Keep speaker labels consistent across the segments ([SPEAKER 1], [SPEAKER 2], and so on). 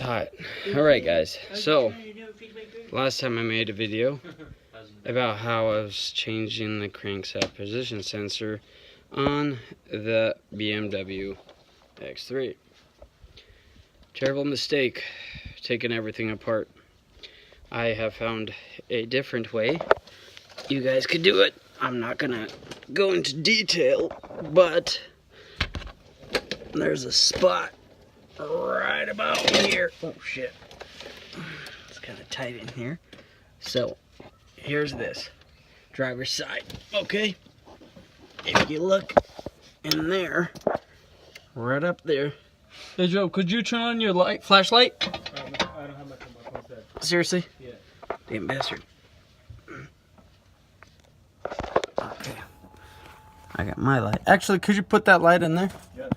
[SPEAKER 1] hot. Alright guys, so last time I made a video about how I was changing the crankshaft position sensor on the BMW X3. Terrible mistake, taking everything apart. I have found a different way you guys could do it. I'm not gonna go into detail, but there's a spot right about here. Oh shit, it's kind of tight in here. So here's this driver's side. Okay, if you look in there, right up there.
[SPEAKER 2] Hey Joe, could you turn on your flashlight?
[SPEAKER 3] I don't have my phone set.
[SPEAKER 1] Seriously?
[SPEAKER 3] Yeah.
[SPEAKER 1] Damn bastard. Okay, I got my light.
[SPEAKER 2] Actually, could you put that light in there?
[SPEAKER 3] Yeah.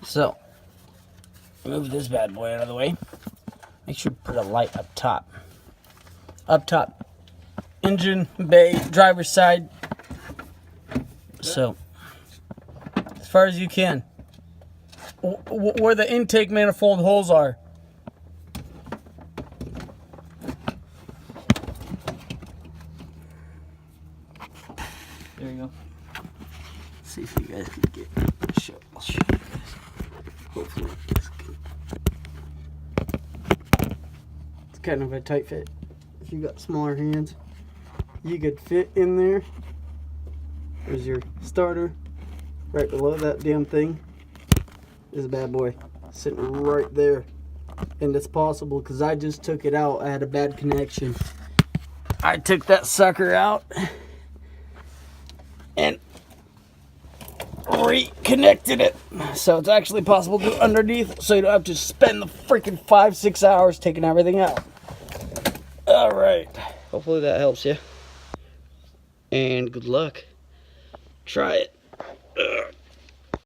[SPEAKER 1] So move this bad boy out of the way. Make sure you put a light up top. Up top.
[SPEAKER 2] Engine, bay, driver's side.
[SPEAKER 1] So
[SPEAKER 2] As far as you can. Where the intake manifold holes are. There you go.
[SPEAKER 1] see if you guys can get. I'll show you guys. Hopefully this can.
[SPEAKER 2] It's kind of a tight fit. If you got smaller hands, you could fit in there. There's your starter. Right below that damn thing is a bad boy sitting right there. And it's possible because I just took it out. I had a bad connection. I took that sucker out and reconnected it. So it's actually possible to do underneath, so you don't have to spend the freaking 5-6 hours taking everything out. Alright.
[SPEAKER 1] Hopefully that helps you. And good luck. Try it.